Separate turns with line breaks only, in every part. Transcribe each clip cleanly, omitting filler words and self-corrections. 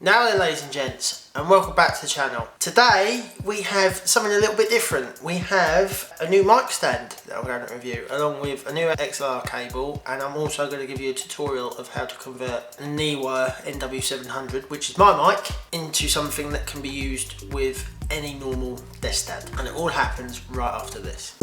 Now then, ladies and gents, and welcome back to the channel. Today we have something a little bit different. We have a new mic stand that I'm going to review, along with a new XLR cable, and I'm also going to give you a tutorial of how to convert a Neewer NW700, which is my mic, into something that can be used with any normal desk stand. And it all happens right after this.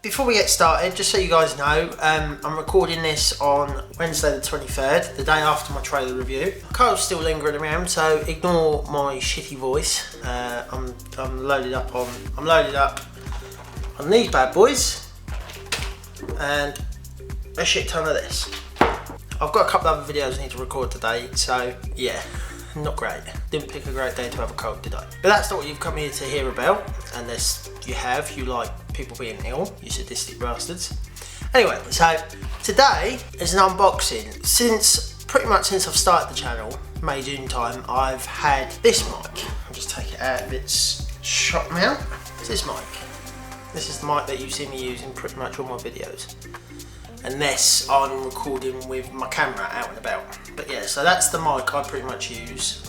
Before we get started, just so you guys know, I'm recording this on Wednesday the 23rd, the day after my trailer review. Carl's still lingering around, so ignore my shitty voice. I'm loaded up on these bad boys, and a shit ton of this. I've got a couple of other videos I need to record today, so yeah, not great. Didn't pick a great day to have a cold, did I? But that's not what you've come here to hear about, unless you like people being ill, you sadistic bastards. Anyway, so today is an unboxing. Pretty much since I've started the channel, May, June time, I've had this mic. I'll just take it out of its shock mount. It's this mic. This is the mic that you've seen me use in pretty much all my videos. Unless I'm recording with my camera out and about. But yeah, so that's the mic I pretty much use.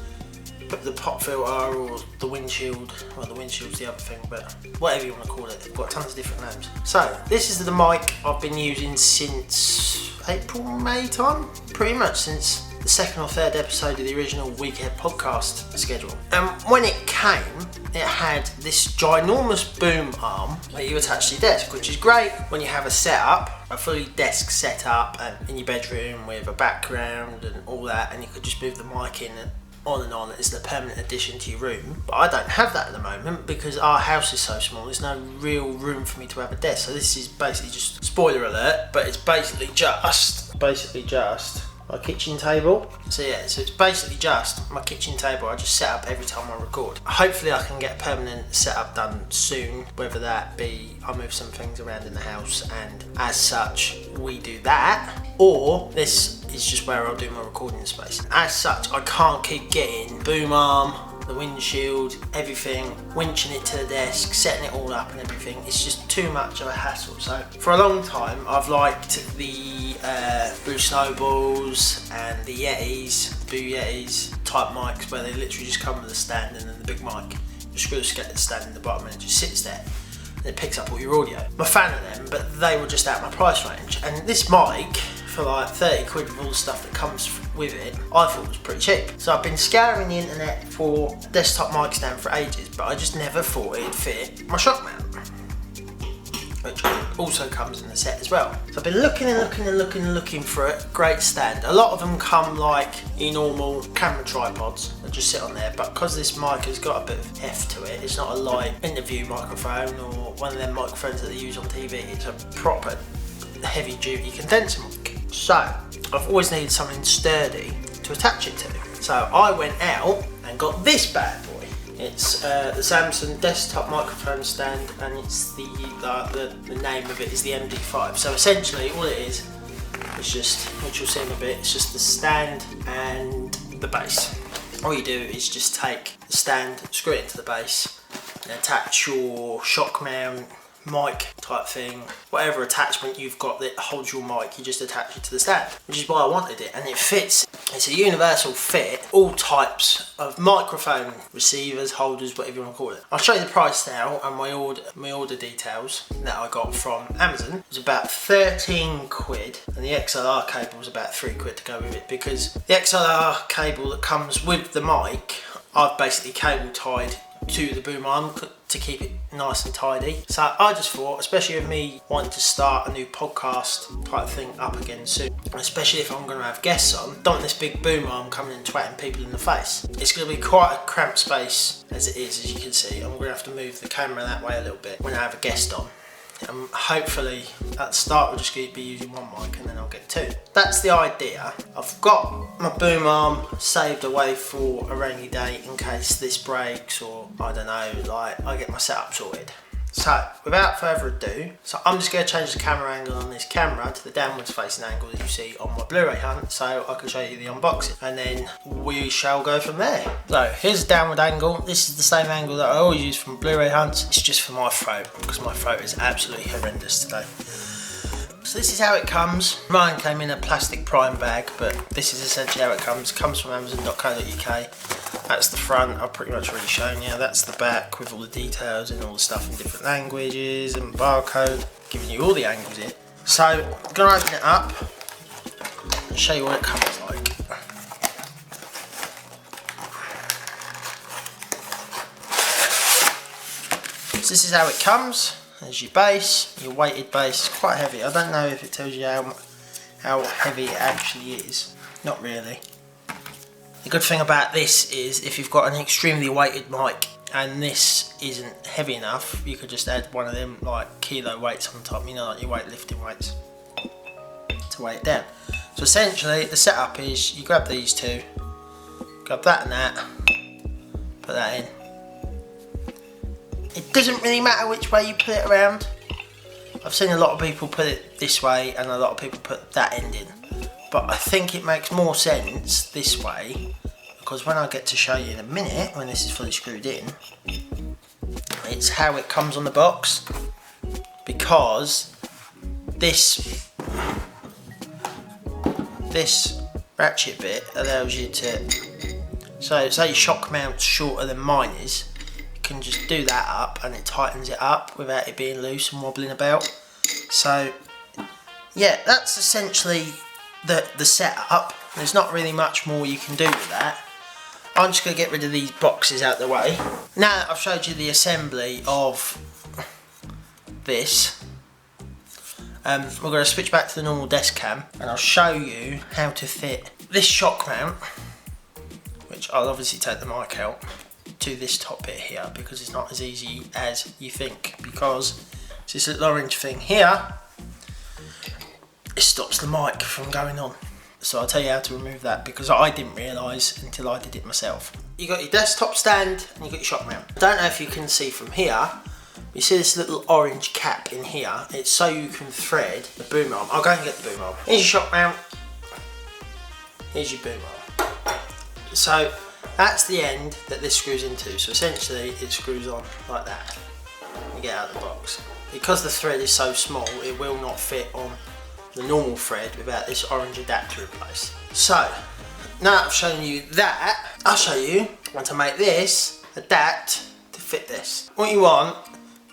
The pop filter or the windshield, well, the windshield's the other thing, but whatever you want to call it, they've got tons of different names. So this is the mic I've been using since April, May time, pretty much since the second or third episode of the original Weekend podcast schedule. And when it came, it had this ginormous boom arm that you attach to your desk, which is great when you have a setup, a fully desk setup in your bedroom with a background and all that, and you could just move the mic in and on. It's a permanent addition to your room. But I don't have that at the moment because our house is so small, there's no real room for me to have a desk. So this is basically just, spoiler alert, but it's basically just my kitchen table. So yeah, so it's basically just my kitchen table I just set up every time I record. Hopefully I can get a permanent setup done soon, whether that be I move some things around in the house and as such we do that, or this is just where I'll do my recording space. As such, I can't keep getting boom arm, the windshield, everything, winching it to the desk, setting it all up and everything. It's just too much of a hassle. So for a long time I've liked the Blue Snowballs and the Blue Yetis type mics where they literally just come with a stand and then the big mic. You screw the stand in the bottom and it just sits there and it picks up all your audio. I'm a fan of them, but they were just out of my price range. And this mic, for like 30 quid with all the stuff that comes with it, I thought was pretty cheap. So I've been scouring the internet for a desktop mic stand for ages, but I just never thought it'd fit my shock mount, which also comes in the set as well. So I've been looking for a great stand. A lot of them come like your normal camera tripods that just sit on there, but because this mic has got a bit of heft to it, it's not a light interview microphone or one of them microphones that they use on TV. It's a proper heavy duty condenser mic. So I've always needed something sturdy to attach it to. So I went out and got this bad boy. It's the Samson desktop microphone stand, and it's the name of it is the MD5. So essentially all it is just, which you'll see in a bit, it's just the stand and the base. All you do is just take the stand, screw it into the base, and attach your shock mount, mic type thing, whatever attachment you've got that holds your mic, you just attach it to the stand, which is why I wanted it. And it fits, it's a universal fit, all types of microphone receivers, holders, whatever you want to call it. I'll show you the price now and my order details that I got from Amazon. It was about 13 quid and the XLR cable was about 3 quid to go with it, because the XLR cable that comes with the mic I've basically cable tied to the boom arm to keep it nice and tidy. So I just thought, especially with me wanting to start a new podcast type thing up again soon, especially if I'm going to have guests on, don't want this big boom arm coming and twatting people in the face. It's going to be quite a cramped space as it is, as you can see. I'm going to have to move the camera that way a little bit when I have a guest on. Hopefully at the start we'll just be using one mic and then I'll get two. That's the idea. I've got my boom arm saved away for a rainy day in case this breaks, or I don't know, like I get my setup sorted. So, without further ado, I'm just going to change the camera angle on this camera to the downwards facing angle that you see on my Blu-ray hunt, so I can show you the unboxing, and then we shall go from there. So, here's the downward angle. This is the same angle that I always use from Blu-ray hunts. It's just for my throat, because my throat is absolutely horrendous today. So this is how it comes. Mine came in a plastic prime bag, but this is essentially how it comes. It comes from Amazon.co.uk. That's the front, I've pretty much already shown you. That's the back with all the details and all the stuff in different languages and barcode, giving you all the angles here. So, I'm going to open it up and show you what it comes like. So this is how it comes. There's your base, your weighted base. It's quite heavy. I don't know if it tells you how heavy it actually is. Not really. The good thing about this is if you've got an extremely weighted mic and this isn't heavy enough, you could just add one of them like kilo weights on top, you know, like your weightlifting weights, to weigh it down. So essentially the setup is you grab these two, grab that and that, put that in. It doesn't really matter which way you put it around. I've seen a lot of people put it this way and a lot of people put that end in. But I think it makes more sense this way, because when I get to show you in a minute, when this is fully screwed in, it's how it comes on the box. Because this ratchet bit allows you to, so say your shock mount's shorter than mine is, you can just do that up and it tightens it up without it being loose and wobbling about. So yeah, that's essentially the setup. There's not really much more you can do with that. I'm just going to get rid of these boxes out the way. Now that I've showed you the assembly of this, we're going to switch back to the normal desk cam and I'll show you how to fit this shock mount, which I'll obviously take the mic out, to this top bit here, because it's not as easy as you think, because it's this little orange thing here. It stops the mic from going on. So I'll tell you how to remove that, because I didn't realise until I did it myself. You got your desktop stand and you got your shock mount. I don't know if you can see from here, you see this little orange cap in here. It's so you can thread the boom arm. I'll go and get the boom arm. Here's your shock mount. Here's your boom arm. So that's the end that this screws into. So essentially it screws on like that. You get out of the box. Because the thread is so small, it will not fit on the normal thread without this orange adapter in place. So now that I've shown you that, I'll show you how to make this adapt to fit this. What you want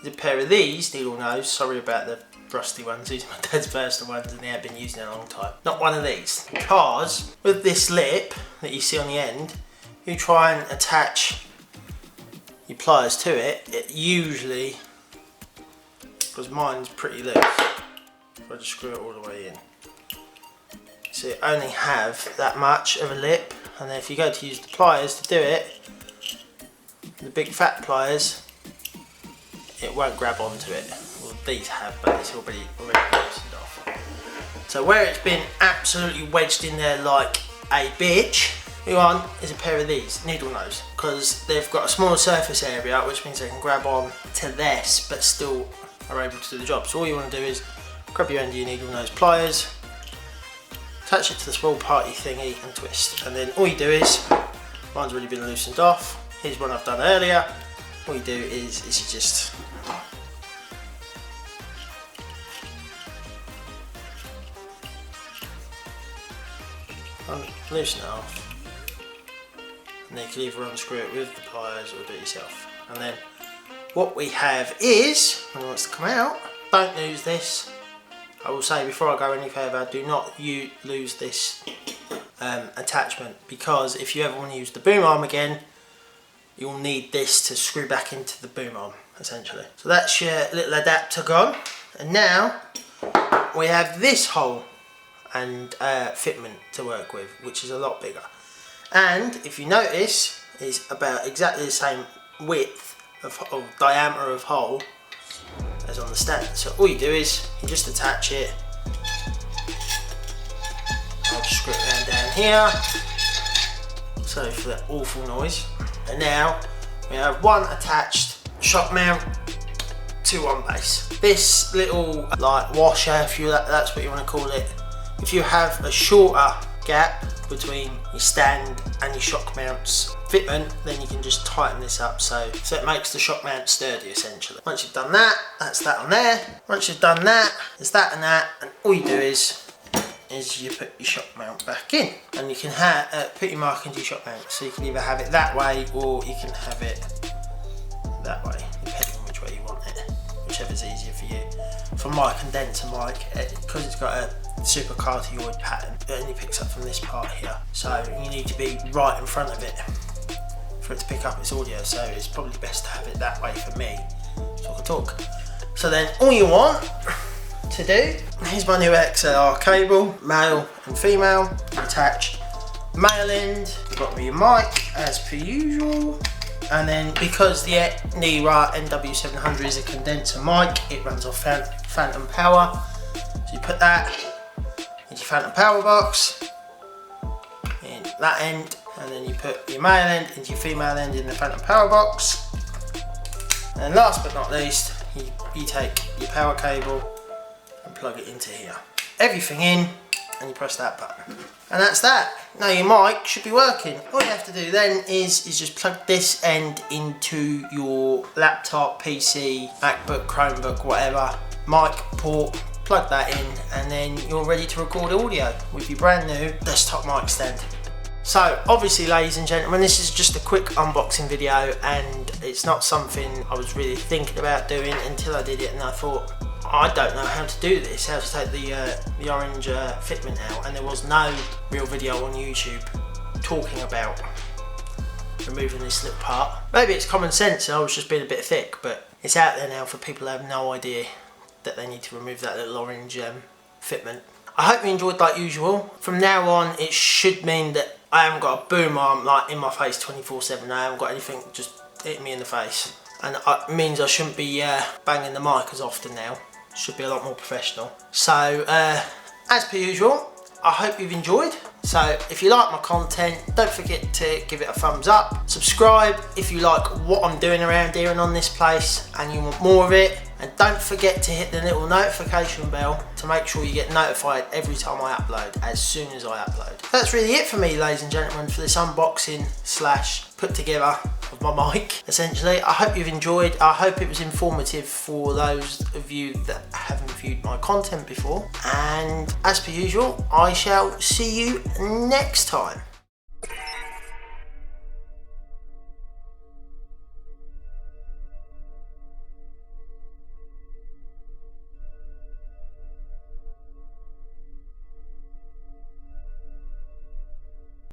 is a pair of these needle nose. Sorry about the rusty ones, these are my dad's personal ones and they have been used in a long time. Not one of these, because with this lip that you see on the end, you try and attach your pliers to it, it usually, because mine's pretty loose, if I just screw it all the way in. So you only have that much of a lip, and then if you go to use the pliers to do it, the big fat pliers, it won't grab onto it. Well, these have, but it's already loosened off. So where it's been absolutely wedged in there like a bitch, what you want is a pair of these, needle nose, because they've got a smaller surface area, which means they can grab on to this, but still are able to do the job. So all you want to do is grab your end of your needle nose pliers, attach it to the small party thingy and twist. And then all you do is, mine's already been loosened off, here's one I've done earlier. All you do is you just loosen it off, and then you can either unscrew it with the pliers or do it yourself. And then what we have is, when it wants to come out, don't lose this. I will say before I go any further, do not lose this attachment, because if you ever want to use the boom arm again, you'll need this to screw back into the boom arm, essentially. So that's your little adapter gone, and now we have this hole and fitment to work with, which is a lot bigger. And if you notice, is about exactly the same width of diameter of hole as on the stand. So all you do is you just attach it. I'll just screw it down here. Sorry for that awful noise. And now we have one attached shock mount 2-1 base. This little like washer, if you that's what you want to call it, if you have a shorter gap between your stand and your shock mounts fitment, then you can just tighten this up so it makes the shock mount sturdy essentially. Once you've done that, that's that on there. Once you've done that, there's that and that, and all you do is you put your shock mount back in, and you can put your mark into your shock mount. So you can either have it that way or you can have it that way, depending on which way you want it, whichever's easier for you. For my condenser mic, because it's got a super cardioid pattern, it only picks up from this part here, so you need to be right in front of it for it to pick up its audio, so it's probably best to have it that way for me, so I can talk. So then all you want to do, here's my new XLR cable, male and female, attach male end, got me your mic as per usual, and then because the Nira NW700 is a condenser mic, it runs off phantom power, so you put that into your phantom power box in that end, and then you put your male end into your female end in the phantom power box, and last but not least, you take your power cable and plug it into here. Everything in, and you press that button. And that's that. Now your mic should be working. All you have to do then is just plug this end into your laptop, PC, MacBook, Chromebook, whatever, mic port, plug that in, and then you're ready to record audio with your brand new desktop mic stand. So obviously, ladies and gentlemen, this is just a quick unboxing video, and it's not something I was really thinking about doing until I did it, and I thought, I don't know how to do this, how to take the orange fitment out, and there was no real video on YouTube talking about removing this little part. Maybe it's common sense and I was just being a bit thick, but it's out there now for people who have no idea that they need to remove that little orange fitment. I hope you enjoyed like usual. From now on, it should mean that I haven't got a boom arm like in my face 24/7. I haven't got anything just hitting me in the face, and it means I shouldn't be banging the mic as often now. Should be a lot more professional. So as per usual, I hope you've enjoyed. So if you like my content, don't forget to give it a thumbs up. Subscribe if you like what I'm doing around here and on this place and you want more of it. And don't forget to hit the little notification bell to make sure you get notified every time I upload, as soon as I upload. That's really it for me, ladies and gentlemen, for this unboxing / put together of my mic, essentially. I hope you've enjoyed. I hope it was informative for those of you that haven't viewed my content before. And as per usual, I shall see you next time.